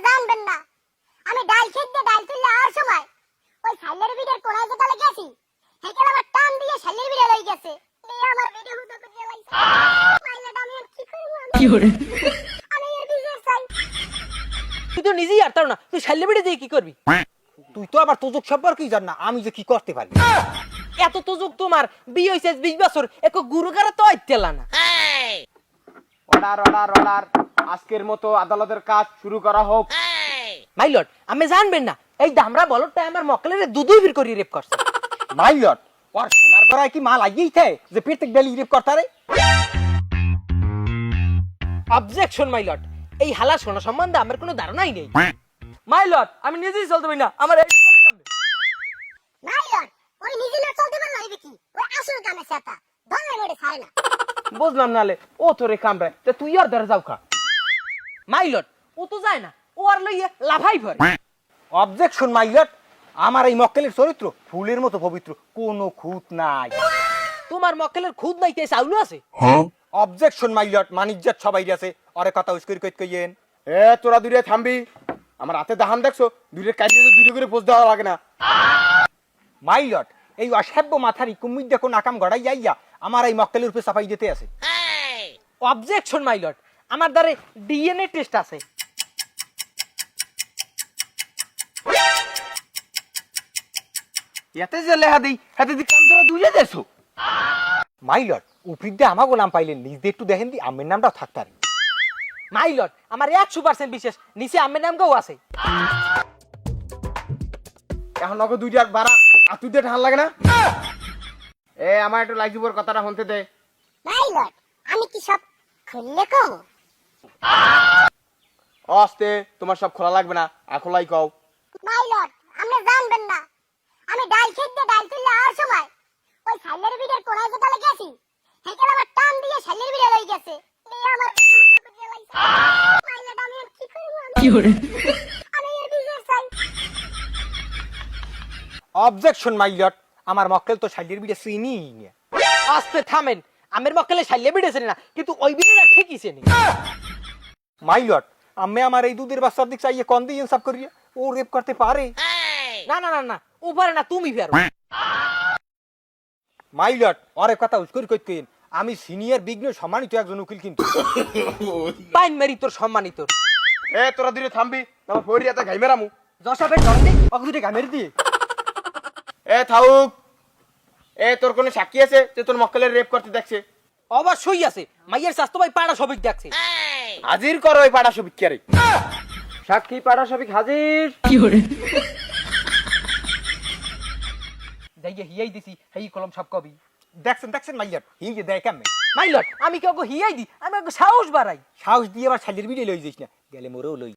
জানবেন না আমি ডাল খেতে ডাল তুললে আর সময় ওই শালের ভিডিওর কোনায় যে তালে গেছি হেকেল আমার টান দিয়ে শালের ভিডিও লই গেছে নিয়ে আমার ভিডিও হুদা করে লাইছে মাইলাটা আমি আর কি করব কি করে আমি এর বিজনেস চাই তুই তো নিজেই আর তাও না তুই শাল্লে বেড়ে দিয়ে কি করবি? তুই তো আবার তোজক সম্পর্কেই জান না আমি যে কি করতে পারি। এত তোজক তোমার বিয়ে হইছে 20 বছর এক গুরুগারে তো আইতেলা না। অর্ডার অর্ডার অর্ডার, আজকের মতো আদালতের কাজ শুরু করা হোক। মাই লর্ড আমি জানবেন না এই দামরা বলটা আমার মক্কেলের দুধই বের করে রেপ করছে। মাই লর্ড ওর সোনার গড়ায় কি মাল আগেই থাকে যে প্রত্যেক ডেলি রেপ করতারে? অবজেকশন মাই লর্ড, এই হালা সোনা সম্বন্ধে আমার কোনো ধারণাই নেই। মাই লর্ড আমি নিজেই চলতে পারি না, আমার এই চলে যাবে। মাইলট ওই নিজে না চলতে পারলো হইবে কি ওই আসল কামে সেটা ধরে নড়ে ছাড়ে না বুঝলাম নালে ও তোরে কামড়ায়, তা তুই আর ধরে যাও খা। মাই লর্ড ও তো যায় না, ও আর লইয়া লাফাই ভরে। অবজেকশন মাই লর্ড, আমার এই মক্কেলের চরিত্র ফুলের মতো পবিত্র, কোনো খুঁত নাই। তোমার মক্কেলের খুদ নাই তে চাউলও আছে। অবজেকশন মাই লর্ড, মানিজ্জাত সবাই আছে, অরে কথা উস্করি কইত কইয়েন। এ তোরা দূরে থামবি, আমার হাতে দাহান দেখছো, দূরে কাটিয়ে দূরে করে পোজ দেওয়া লাগে না। মাই লর্ড এই অসাধ্য মাথারি কুমির দেখো নাকাম গড়াই যাইয়া আমার এই মক্কেলের উপরে চাপাই দিতে আছে। অবজেকশন মাই লর্ড, আমার দ্বারে ডিএনএ টেস্ট আছে। এতে যে লেহা দেই হাতে দি কাম তোরা দুইলে দেছো। মাই লর্ড উপরির দিয়ে আমাকে নাম পাইলেন, নিজ দিয়ে একটু দেখেন দি আমের নামটাও থাকতার। মাই লর্ড আমার 100% বিশেষ নিচে আমের নামটাও আছে। এখন নগদ দুইটার বাড়া আর তুই দিয়ে ঠান লাগে না। এ আমার একটু লাইজুবর কথাটা শুনতে দে। মাইলট আমি কি সব খুললে কও অস্তে তোমার সব খোলা লাগবে না, খোলাই কও। মাইলট আপনি জানবেন না আমি ডাল খেতে ডাল তুললে আর সময় ওই শালের ভিডিওর কোনায় যে তালে গেছি হেকেল আমার টান দিয়ে শালের ভিডিও লই গেছে নিয়ে আমার ভিডিও হুদা করে লাইছে মাইলট আমি আর কি করব কি করে আমি এর বিজনেস চাই অবজেকশন মাই লর্ড, আমার মক্কেল তো শালির বিড়ে চিনি না। আস্তে থামেন, আমের মক্কেলে শাল্লে বেড়েছে না কিন্তু ওই বিড়িটা ঠিকই চেনে। মাই লর্ড আমি আমার এই দুধের বাচ্চার দিক চাইয়ে কন দিয়ে ইনসাফ করিয়ে ও রেপ করতে পারে? না না না না ও পারে না, তুমি পারো। মাই লর্ড অরে কথা উস্করি কইত কইন, আমি সিনিয়র বিঘ্ন সম্মানিত একজন উকিল কিন্তু। পাইন মেরি তোর সম্মানিত। এ তোরা দূরে থামবি, আমার ফরিয়াতে ঘাই মেরামু। জসাবের ধরে দে ওকে দুটো গামের দিয়ে। এ থাউক, এ তোর কোনো সাক্ষী আছে যে তোর মক্কেলের রেপ করতে দেখছে? অবশ্যই আছে, মাইয়ের স্বাস্থ্য ভাই পাড়া সবিক দেখছে। হাজির করো ওই পাড়া সবিকারে। সাক্ষী পাড়া সবিক হাজির। কি করে যাইয়ে হিয়াই দিছি হেই কলম সব কবি। দেখছেন দেখছেন মাই লর্ড হি যে দেয় কেমনে। মাই লর্ড আমি কি ওকে হিয়াই দি, আমি ওকে সাহস বাড়াই। সাহস দিয়ে আবার শালির বিড়ে লই যাইস না, গেলে মোরেও লই।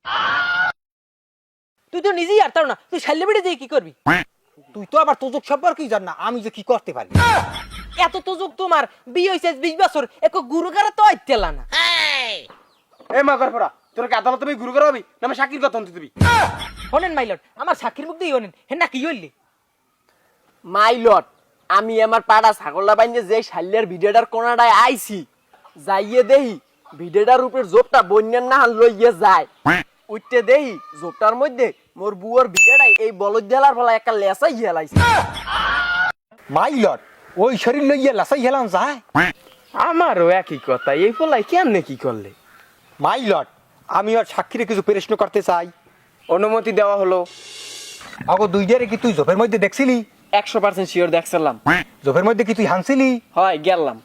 তুই তো নিজেই আর তাও না, তুই শাল্লে বেড়ে দিয়ে কি করবি? তুই তো আবার তোজক সম্পর্কেই জান না আমি যে কি করতে পারি। এত তোজক তোমার বিয়ে হইছে 20 বছর এক গুরুগারে তো আইতেলা না। এ মাগার পড়া তোর কি আদালত তুমি গুরু করাবি না আমি সাক্ষীর কথা শুনতে দিবি? শোনেন মাই লর্ড আমার সাক্ষীর মুখ দিয়ে শোনেন হেন না কি হইলি। মাইলট আমি আমার পাড়া ছাগলটা বাইনে যে শাল্যের ভিডিওটার কোনাটায় আইছি যাইয়ে দেহি ভিডিওটার উপরে জোপটা বন্যার না লইয়ে যায় উঠতে দেহি জোপটার মধ্যে মোর বুয়ার ভিডিওটাই এই বলদ দেলার ফলা একটা লেসাই হেলাইছে। মাই লর্ড ওই শরীর লইয়া লাসাই হেলাম যায়। আমারও একই কথা, এই ফলাই কেমনে কি করলে? মাই লর্ড আমি আর সাক্ষীরে কিছু প্রশ্ন করতে চাই। অনুমতি দেওয়া হলো। আগো দুইটারে কি তুই জোপের মধ্যে দেখছিলি? 100% শিওর দেখছিলাম। জোপের মধ্যে কি তুই হানছিলি? হয় গেলাম।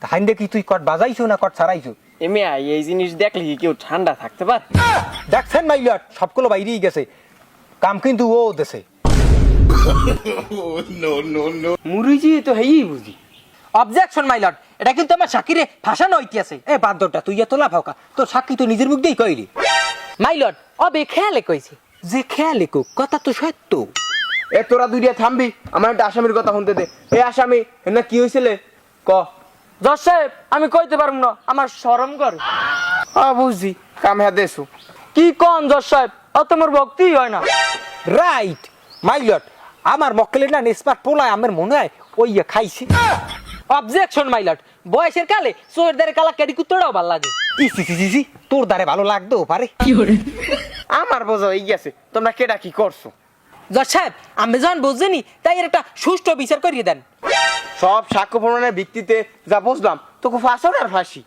হাইন দেখি তুই কট বাজাইছো না কট ছাড়াইছো? এমে এই জিনিস দেখলে কি কেউ ঠান্ডা থাকতে পারে? দেখছেন মাই লর্ড সবগুলো বাইরেই গেছে, কাম কিন্তু ও দেশে। মুরুজি তো হেই বুঝি। অবজেকশন মাই লর্ড এটা কিন্তু আমার সাক্ষীরে ফাঁসানো হইতেছে। এ বাদরটা তুই এত লাফাওকা, তোর সাক্ষী তো নিজের মুখ দিয়েই কইলি। মাই লর্ড অবে খেয়ালে কইছে। যে খেয়ালে কো কথা তো সত্য। এ তোরা দুইটা থামবি, আমার একটা আসামির কথা শুনতে দে। এ আসামি না কি হয়েছিলে ক? জজ সাহেব আমি কইতে পারবো না, আমার শরম করে। বুঝছি কাম হ্যাঁ দেশু। কি কোন জজ সাহেব অত মোর ভক্তি হয় না। রাইট মাই লর্ড আমার মক্কেলের না নিষ্পাত পোলায় আমার মনে হয় ওই খাইছি। অবজেকশন মাই লর্ড বয়সের কালে সোয়ের দারে কালা কেডি কুত্তড়াও ভাল লাগে। ইসি তোর দ্বারে ভালো লাগতেও পারে। আমার বোঝা হয়ে গেছে, তোমরা কেডা কি করছো? জজ সাহেব আমি যখন বুঝছিনি তাই এর একটা সুষ্ঠু বিচার করিয়ে দেন। সব সাক্ষ্য প্রমাণের ভিত্তিতে যা বুঝলাম তোকে ফাঁসর আর ফাঁসি।